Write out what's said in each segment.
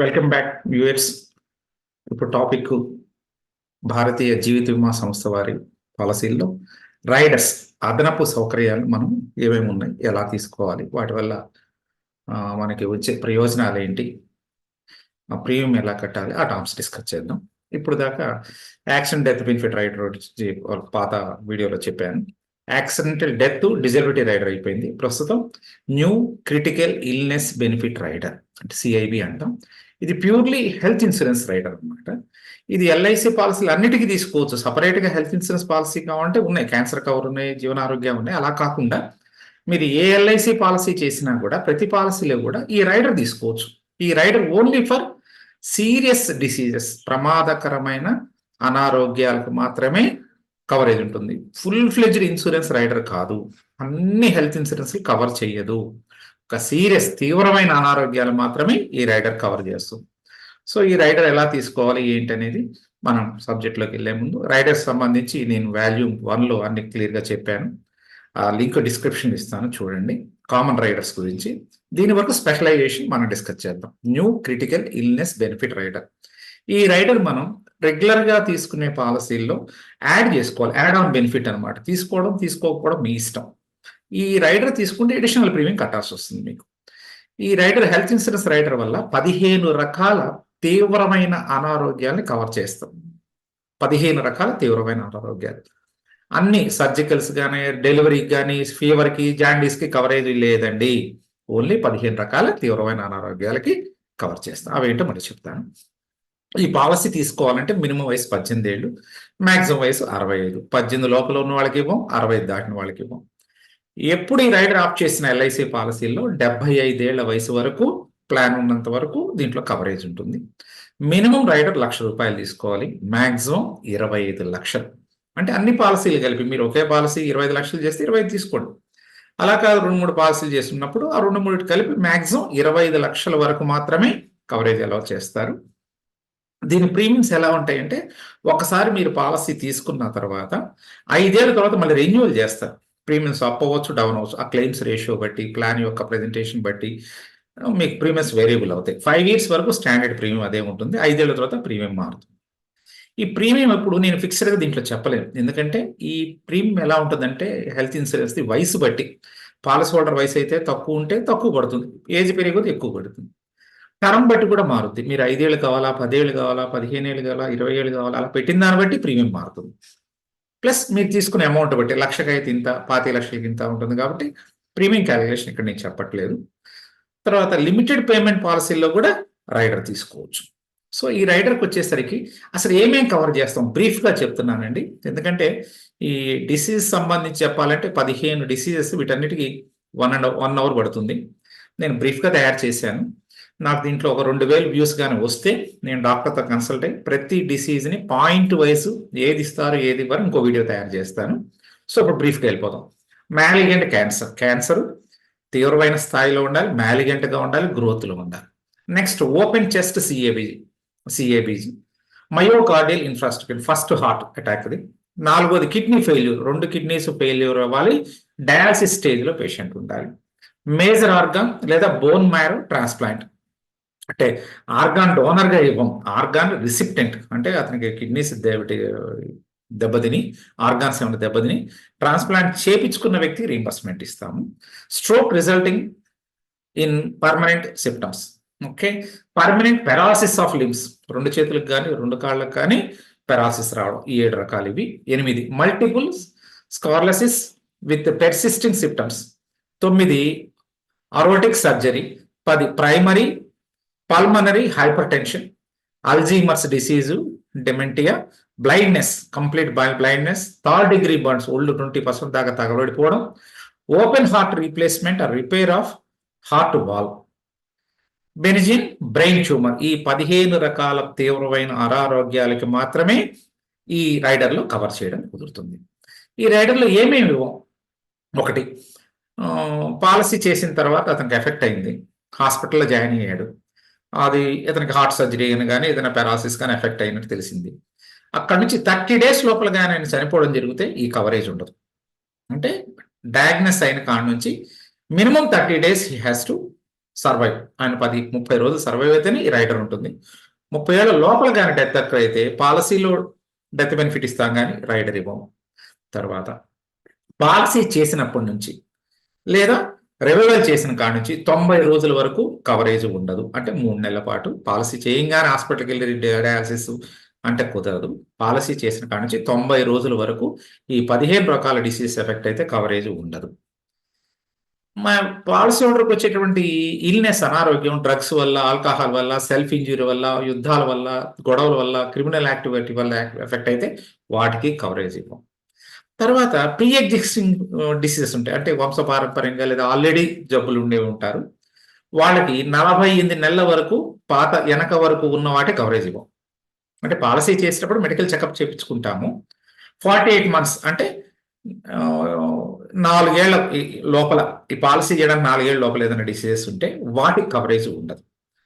Welcome back viewers. ఇప్పుడు topic భారతీయ జీవిత బీమా సంస్థ వారి పాలసీల్లో రైడర్స్ అదనపు సౌకర్యాలు మనం ఏమేమి ఉన్నాయి, ఎలా తీసుకోవాలి, వాటి వల్ల మనకి వచ్చే ప్రయోజనాలు ఏంటి, ఆ ప్రీమియం ఎలా కట్టాలి, ఆ టర్మ్స్ డిస్కస్ చేద్దాం. ఇప్పుడు దాకా యాక్సిడెంట్ డెత్ బెనిఫిట్ రైడర్ పాత వీడియోలో చెప్పాను. యాక్సిడెంటల్ డెత్ డిజబిలిటీ రైడర్ అయిపోయింది. ప్రస్తుతం new critical illness benefit rider అంటే సిఐబి అంటాం. ఇది ప్యూర్లీ హెల్త్ ఇన్సూరెన్స్ రైడర్ అనమాట. ఇది ఎల్ఐసి పాలసీలు అన్నిటికీ తీసుకోవచ్చు. సపరేట్గా హెల్త్ ఇన్సూరెన్స్ పాలసీ కావాలంటే ఉన్నాయి, క్యాన్సర్ కవర్ ఉన్నాయి, జీవనారోగ్యం ఉన్నాయి. అలా కాకుండా మీరు ఏ ఎల్ఐసి పాలసీ చేసినా కూడా ప్రతి పాలసీలో కూడా ఈ రైడర్ తీసుకోవచ్చు. ఈ rider only for serious diseases, ప్రమాదకరమైన అనారోగ్యాలకు మాత్రమే కవరేజ్ ఉంటుంది. ఫుల్ ఫ్లెడ్జ్డ్ ఇన్సూరెన్స్ రైడర్ కాదు. అన్ని హెల్త్ ఇన్సూరెన్స్ కవర్ చేయదు. ఒక సీరియస్ తీవ్రమైన అనారోగ్యాలు మాత్రమే ఈ రైడర్ కవర్ చేస్తుంది. సో ఈ రైడర్ ఎలా తీసుకోవాలి ఏంటి అనేది మనం సబ్జెక్ట్లోకి వెళ్ళే ముందు రైడర్స్ సంబంధించి నేను వాల్యూమ్ 1లో అన్ని క్లియర్గా చెప్పాను. ఆ లింక్ డిస్క్రిప్షన్ ఇస్తాను, చూడండి. కామన్ రైడర్స్ గురించి దీని వరకు స్పెషలైజేషన్ మనం డిస్కస్ చేద్దాం. New critical illness benefit rider. ఈ రైడర్ మనం రెగ్యులర్గా తీసుకునే పాలసీల్లో యాడ్ చేసుకోవాలి. యాడ్ ఆన్ బెనిఫిట్ అనమాట. తీసుకోవడం తీసుకోకపోవడం మీ ఇష్టం. ఈ రైడర్ తీసుకుంటే అడిషనల్ ప్రీమియం కట్టాల్సి వస్తుంది మీకు. ఈ రైడర్ హెల్త్ ఇన్సూరెన్స్ రైడర్ వల్ల 15 రకాల తీవ్రమైన అనారోగ్యాన్ని కవర్ చేస్తాం. 15 రకాల తీవ్రమైన అనారోగ్యాలు, అన్ని సర్జికల్స్ కానీ, డెలివరీకి కానీ, ఫీవర్కి, జాండీస్కి కవరేజ్ లేదండి. ఓన్లీ 15 రకాల తీవ్రమైన అనారోగ్యాలకి కవర్ చేస్తాం. అవేంటో మరి చెప్తాను. ఈ పాలసీ తీసుకోవాలంటే మినిమం వయసు 18 ఏళ్ళు, మ్యాక్సిమం వయసు 65. 18 లోపల ఉన్న వాళ్ళకి ఇవ్వం, 65 దాటిన వాళ్ళకి ఇవ్వం. ఎప్పుడు ఈ రైడర్ ఆఫ్ చేసిన ఎల్ఐసి పాలసీల్లో 75 ఏళ్ల వయసు వరకు ప్లాన్ ఉన్నంత వరకు దీంట్లో కవరేజ్ ఉంటుంది. మినిమం రైడర్ ₹1,00,000 తీసుకోవాలి, మ్యాక్సిమం 25 లక్షలు. అంటే అన్ని పాలసీలు కలిపి మీరు ఒకే పాలసీ 25 లక్షలు చేస్తే 25 తీసుకోండి. అలా కాదు 2-3 పాలసీలు చేస్తున్నప్పుడు ఆ 2-3 కలిపి మ్యాక్సిమం 25 లక్షల వరకు మాత్రమే కవరేజ్ అలౌ చేస్తారు. దీని ప్రీమియమ్స్ ఎలా ఉంటాయంటే, ఒకసారి మీరు పాలసీ తీసుకున్న తర్వాత 5 ఏళ్ల తర్వాత మళ్ళీ రెన్యువల్ చేస్తారు. ప్రీమియమ్స్ అప్ అవ్వచ్చు, డౌన్ అవ్వచ్చు. ఆ క్లెయిమ్స్ రేషియో బట్టి, ప్లాన్ యొక్క ప్రెజెంటేషన్ బట్టి మీకు ప్రీమియమ్స్ వేరియబుల్ అవుతాయి. 5 ఇయర్స్ వరకు స్టాండర్డ్ ప్రీమియం అదే ఉంటుంది. 5 ఏళ్ల తర్వాత ప్రీమియం మారుతుంది. ఈ ప్రీమియం ఎప్పుడు నేను ఫిక్స్డ్గా దీంట్లో చెప్పలేను. ఎందుకంటే ఈ ప్రీమియం ఎలా ఉంటుందంటే హెల్త్ ఇన్సూరెన్స్ వయసు బట్టి, పాలసీ హోల్డర్ వయసు అయితే తక్కువ ఉంటే తక్కువ పడుతుంది, ఏజ్ పెరిగితే ఎక్కువ పడుతుంది. టర్మ్ బట్టి కూడా మారుతుంది. మీరు 5 ఏళ్ళు కావాలా, 10 ఏళ్ళు కావాలా, 15 ఏళ్ళు కావాలా, 20 ఏళ్ళు కావాలా, అలా పెట్టిన దాన్ని బట్టి ప్రీమియం మారుతుంది. ప్లస్ మీరు తీసుకునే అమౌంట్ బట్టి, 1,00,000కి అయితే ఇంత, 25 లక్షలకి ఇంత ఉంటుంది. కాబట్టి ప్రీమియం క్యాలిక్యులేషన్ ఇక్కడ నేను చెప్పట్లేదు. తర్వాత లిమిటెడ్ పేమెంట్ పాలసీల్లో కూడా రైడర్ తీసుకోవచ్చు. సో ఈ రైడర్కి వచ్చేసరికి అసలు ఏమేం కవర్ చేస్తాం బ్రీఫ్గా చెప్తున్నానండి. ఎందుకంటే ఈ డిసీజ్ సంబంధించి చెప్పాలంటే 15 డిసీజెస్, వీటన్నిటికీ 1 అవర్ పడుతుంది. నేను బ్రీఫ్గా తయారు చేశాను. నాకు దీంట్లో ఒక 2,000 వ్యూస్ కానీ వస్తే నేను డాక్టర్తో కన్సల్ట్ అయ్యి ప్రతి డిసీజ్ని పాయింట్ వైస్ ఏది ఇస్తారు ఏది ఇవ్వరు ఇంకో వీడియో తయారు చేస్తాను. సో ఇప్పుడు బ్రీఫ్గా వెళ్ళిపోదాం. మ్యాలిగెంట్ క్యాన్సర్ తీవ్రమైన స్థాయిలో ఉండాలి, మ్యాలిగెంట్గా ఉండాలి, గ్రోత్లో ఉండాలి. Next open chest CABG, myocardial infrastructure, first heart అటాక్ది. 4వది కిడ్నీ ఫెయిల్యూర్, 2 కిడ్నీస్ ఫెయిల్యూర్ అవ్వాలి, డయాలసిస్ స్టేజ్లో పేషెంట్ ఉండాలి. మేజర్ ఆర్గాన్ లేదా బోన్ మ్యారో ట్రాన్స్ప్లాంట్, అంటే ఆర్గాన్ డోనర్గా ఇవ్వం, ఆర్గాన్ రిసిప్టెంట్, అంటే అతనికి కిడ్నీస్ దెబ్బతిని, ఆర్గాన్స్ ఏమైనా దెబ్బతిని ట్రాన్స్ప్లాంట్ చేపించుకున్న వ్యక్తికి రీంబర్స్మెంట్ ఇస్తాము. Stroke resulting in permanent symptoms. Okay, permanent paralysis of limbs, 2 చేతులకు కానీ 2 కాళ్ళకు కానీ పెరాలసిస్ రావడం. ఈ 7 రకాలు ఇవి. 8 multiple sclerosis with persisting symptoms. 9 aortic surgery. 10 primary pulmonary hypertension, Alzheimer's disease, dementia, blindness, complete blindness, 3rd degree burns, ఒళ్ళు 20% దాకా తగలబడిపోవడం, open heart replacement or repair of heart valve, benign brain tumour. ఈ 15 రకాల తీవ్రమైన అనారోగ్యాలకి మాత్రమే ఈ రైడర్లో cover చేయడం కుదురుతుంది. ఈ రైడర్లో ఏమేమి ఇవ్వం. 1, పాలసీ చేసిన తర్వాత అతనికి ఎఫెక్ట్ అయింది, హాస్పిటల్లో జాయిన్ అయ్యాడు, అది ఇతనికి హార్ట్ సర్జరీ అని కానీ ఏదైనా పెరాలసిస్ కానీ ఎఫెక్ట్ అయినట్టు తెలిసింది. అక్కడ నుంచి 30 డేస్ లోపల కానీ ఆయన చనిపోవడం జరిగితే ఈ కవరేజ్ ఉండదు. అంటే డయాగ్నోస్ అయిన కాడ నుంచి minimum 30 days he has to survive. ఆయన 30 రోజులు సర్వైవ్ అయితేనే ఈ రైడర్ ఉంటుంది. 30 ఏళ్ల లోపల కానీ డెత్ అక్కర్ అయితే పాలసీలో డెత్ బెనిఫిట్ ఇస్తాం కానీ రైడర్ ఇవ్వము. తర్వాత పాలసీ చేసినప్పటి నుంచి లేదా రెవెవల్ చేసిన కాడ నుంచి 90 రోజుల వరకు కవరేజ్ ఉండదు. అంటే 3 నెలల పాటు పాలసీ చేయంగానే హాస్పిటల్కి వెళ్ళి డయాలసిస్ అంటే కుదరదు. పాలసీ చేసిన కాడ నుంచి 90 రోజుల వరకు ఈ 15 రకాల డిసీజ్ ఎఫెక్ట్ అయితే కవరేజ్ ఉండదు. మా పాలసీ హోల్డర్కి వచ్చేటువంటి ఇల్నెస్, అనారోగ్యం, డ్రగ్స్ వల్ల, ఆల్కహాల్ వల్ల, సెల్ఫ్ ఇంజురీ వల్ల, యుద్ధాల వల్ల, గొడవల వల్ల, క్రిమినల్ యాక్టివిటీ వల్ల ఎఫెక్ట్ అయితే వాటికి కవరేజ్ ఇవ్వం. తర్వాత ప్రీ ఎగ్జిస్టింగ్ డిసీజెస్ ఉంటాయి. అంటే వంశపారంపర్యంగా లేదా ఆల్రెడీ జబ్బులు ఉండేవి ఉంటారు. వాళ్ళకి 48 నెలల వరకు వెనక వరకు ఉన్న వాటి కవరేజ్ ఇవ్వం. అంటే పాలసీ చేసేటప్పుడు మెడికల్ చెకప్ చేయించుకుంటాము. 48 మంత్స్ అంటే 4 ఏళ్ల లోపల ఈ పాలసీ చేయడానికి 4 ఏళ్ల లోపల ఏదైనా డిసీజెస్ ఉంటే వాటికి కవరేజ్ ఉండదు.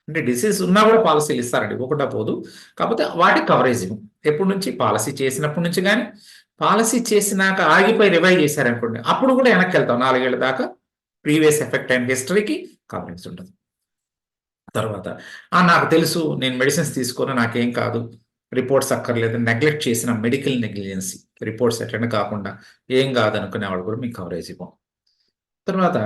అంటే డిసీజ్ ఉన్నా కూడా పాలసీలు ఇస్తారండి, ఇవ్వకుండా పోదు. కాకపోతే వాటికి కవరేజ్ ఇవ్వం. ఎప్పటి నుంచి? పాలసీ చేసినప్పటి నుంచి. కానీ పాలసీ చేసినాక ఆగిపోయి రివైవ్ చేశారనుకోండి, అప్పుడు కూడా వెనక్కి వెళ్తాం 4 ఏళ్ల దాకా. ప్రీవియస్ ఎఫెక్ట్ అయిన హిస్టరీకి కవరేజ్ ఉండదు. తర్వాత నాకు తెలుసు, నేను మెడిసిన్స్ తీసుకొని నాకేం కాదు, రిపోర్ట్స్ అక్కర్లేదు, నెగ్లెక్ట్ చేసిన మెడికల్ నెగ్లిజెన్సీ, రిపోర్ట్స్ అటెండ్ కాకుండా ఏం కాదనుకునే వాళ్ళు కూడా మీకు కవరేజ్ ఇవ్వం. తర్వాత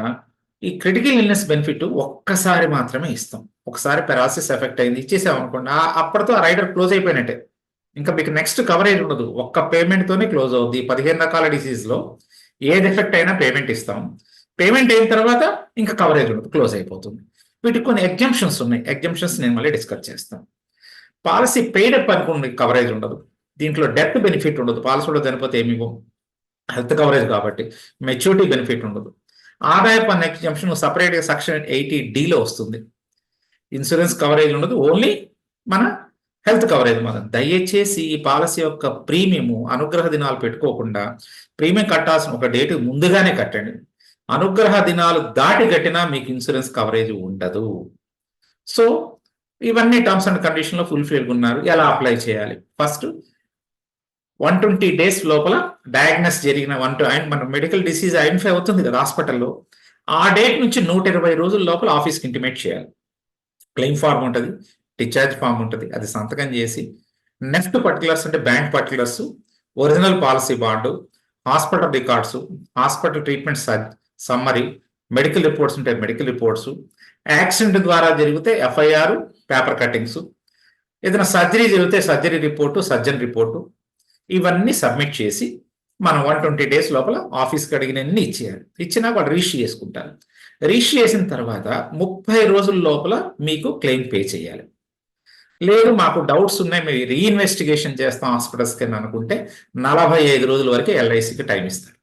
ఈ క్రిటికల్ ఇల్నెస్ బెనిఫిట్ ఒక్కసారి మాత్రమే ఇస్తాం. ఒకసారి పెరాలసిస్ ఎఫెక్ట్ అయింది ఇచ్చేసామనుకోండి, అప్పటితో ఆ రైడర్ క్లోజ్ అయిపోయినట్టే. ఇంకా మీకు నెక్స్ట్ కవరేజ్ ఉండదు. ఒక్క పేమెంట్తోనే క్లోజ్ అవుద్ది. 15 రకాల డిసీజ్లో ఏది ఎఫెక్ట్ అయినా పేమెంట్ ఇస్తాం. పేమెంట్ అయిన తర్వాత ఇంకా కవరేజ్ ఉండదు, క్లోజ్ అయిపోతుంది. వీటికి కొన్ని ఎగ్జంప్షన్స్ ఉన్నాయి. ఎగ్జంప్షన్స్ నేను మళ్ళీ డిస్కస్ చేస్తాను. పాలసీ పెయిడ్ అప్ అనుకున్న కవరేజ్ ఉండదు. దీంట్లో డెత్ బెనిఫిట్ ఉండదు. పాలసీలో చనిపోతే ఏమి ఇవ్వం, హెల్త్ కవరేజ్ కాబట్టి. మెచ్యూరిటీ బెనిఫిట్ ఉండదు. ఆదాయ పన్ను ఎగ్జంప్షన్ సపరేట్గా సెక్షన్ 80Dలో వస్తుంది. ఇన్సూరెన్స్ కవరేజ్ ఉండదు, ఓన్లీ మన హెల్త్ కవరేజ్ మాత్రం. దయచేసి ఈ పాలసీ యొక్క ప్రీమియము అనుగ్రహ దినాలు పెట్టుకోకుండా ప్రీమియం కట్టాల్సిన ఒక డేట్ ముందుగానే కట్టండి. అనుగ్రహ దినాలు దాటి కట్టినా మీకు ఇన్సూరెన్స్ కవరేజ్ ఉండదు. సో ఇవన్నీ టర్మ్స్ అండ్ కండిషన్లో ఫుల్ఫిల్ ఉన్నారు. ఎలా అప్లై చేయాలి? ఫస్ట్ 120 డేస్ లోపల డయాగ్నోస్ జరిగిన మన మెడికల్ డిసీజ్ ఐడెంటిఫై అవుతుంది కదా హాస్పిటల్లో, ఆ డేట్ నుంచి 120 రోజుల లోపల ఆఫీస్కి ఇంటిమేట్ చేయాలి. క్లెయిమ్ ఫార్మ్ ఉంటుంది, డిశ్చార్జ్ ఫామ్ ఉంటుంది, అది సంతకం చేసి నెఫ్ట్ పర్టికులర్స్ అంటే bank particulars, original policy bond, hospital records, hospital treatment summary, medical reports ఉంటే మెడికల్ రిపోర్ట్స్, యాక్సిడెంట్ ద్వారా జరిగితే FIR, పేపర్ కటింగ్స్, ఏదైనా సర్జరీ జరిగితే సర్జరీ రిపోర్టు, సర్జన్ రిపోర్టు, ఇవన్నీ సబ్మిట్ చేసి మనం 120 డేస్ లోపల ఆఫీస్కి అడిగినన్ని ఇచ్చేయాలి. ఇచ్చినా వాళ్ళు రిజిస్టర్ చేసుకుంటారు. రిజిస్టర్ చేసిన తర్వాత 30 రోజుల లోపల మీకు క్లెయిమ్ పే చేయాలి. లేదు మాకు డౌట్స్ ఉన్నాయి, మేము రీఇన్వెస్టిగేషన్ చేస్తాం హాస్పిటల్స్కి అని అనుకుంటే 45 రోజుల వరకు LICకి టైం ఇస్తారు.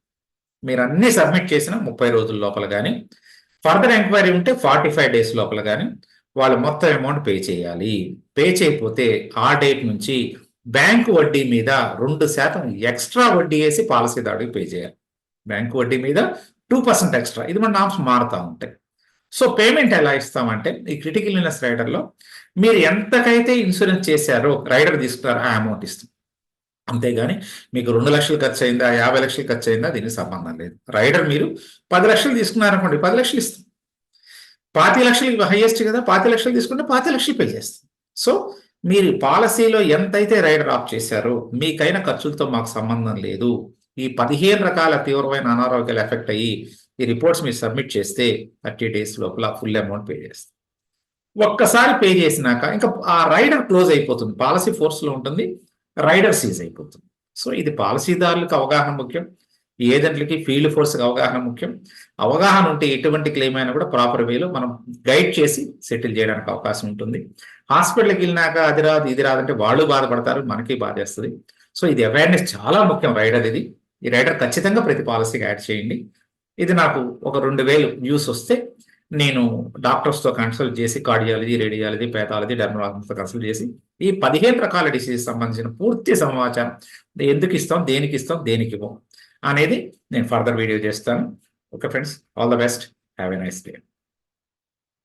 మీరు అన్ని సబ్మిట్ చేసిన 30 రోజుల లోపల కానీ, ఫర్దర్ ఎంక్వైరీ ఉంటే 45 డేస్ లోపల కానీ వాళ్ళు మొత్తం అమౌంట్ పే చేయాలి. పే చేయకపోతే ఆ డేట్ నుంచి బ్యాంకు వడ్డీ మీద 2% ఎక్స్ట్రా వడ్డీ వేసి పాలసీదారుడికి పే చేయాలి. బ్యాంకు వడ్డీ మీద 2% ఎక్స్ట్రా. ఇది మన నామ్స్ మారుతూ ఉంటాయి. సో పేమెంట్ ఎలా ఇస్తామంటే ఈ క్రిటికల్ ఇల్నెస్ రైడర్లో మీరు ఎంతకైతే ఇన్సూరెన్స్ చేశారో రైడర్ తీసుకున్నారో ఆ అమౌంట్ ఇస్తాం. అంతేగాని మీకు 2 లక్షలు ఖర్చు అయిందా, 50 లక్షలు ఖర్చు అయిందా, దీనికి సంబంధం లేదు. రైడర్ మీరు 10 లక్షలు తీసుకున్నారనుకోండి, 10 లక్షలు ఇస్తాం. 25 లక్షలు హైయెస్ట్ కదా, 25 లక్షలు తీసుకుంటే 25 లక్షలు పే చేస్తాం. సో మీరు పాలసీలో ఎంతైతే రైడర్ ఆఫ్ చేశారో మీకైన ఖర్చులతో మాకు సంబంధం లేదు. ఈ 15 రకాల తీవ్రమైన అనారోగ్యాలు ఎఫెక్ట్ అయ్యి ఈ రిపోర్ట్స్ మీరు సబ్మిట్ చేస్తే 30 డేస్ లోపల ఫుల్ అమౌంట్ పే చేస్తాం. ఒక్కసారి పే చేసినాక ఇంకా ఆ రైడర్ క్లోజ్ అయిపోతుంది, పాలసీ ఫోర్స్లో ఉంటుంది, రైడర్ సీజ్ అయిపోతుంది. సో ఇది పాలసీదారులకు అవగాహన ముఖ్యం, ఏజెంట్లకి ఫీల్డ్ ఫోర్స్కి అవగాహన ముఖ్యం. అవగాహన ఉంటే ఎటువంటి క్లెయిమ్ అయినా కూడా ప్రాపర్ వేలో మనం గైడ్ చేసి సెటిల్ చేయడానికి అవకాశం ఉంటుంది. హాస్పిటల్కి వెళ్ళినాక అది రాదు ఇది రాదంటే వాళ్ళు బాధపడతారు, మనకి బాధేస్తుంది. సో ఇది అవేర్నెస్ చాలా ముఖ్యం రైడర్. ఈ రైడర్ ఖచ్చితంగా ప్రతి పాలసీకి యాడ్ చేయండి. ఇది నాకు ఒక 2000 వ్యూస్ వస్తే నేను డాక్టర్స్తో కన్సల్ట్ చేసి కార్డియాలజీ, రేడియాలజీ, పేథాలజీ, డెర్మటాలజీతో కన్సల్ట్ చేసి ఈ 15 రకాల డిసీజ్ సంబంధించిన పూర్తి సమాచారం ఎందుకు ఇస్తాం, దేనికి ఇస్తాం, దేనికి ఇవ్వం అనేది నేను ఫర్దర్ వీడియో చేస్తాను. Okay friends, all the best, have a nice day.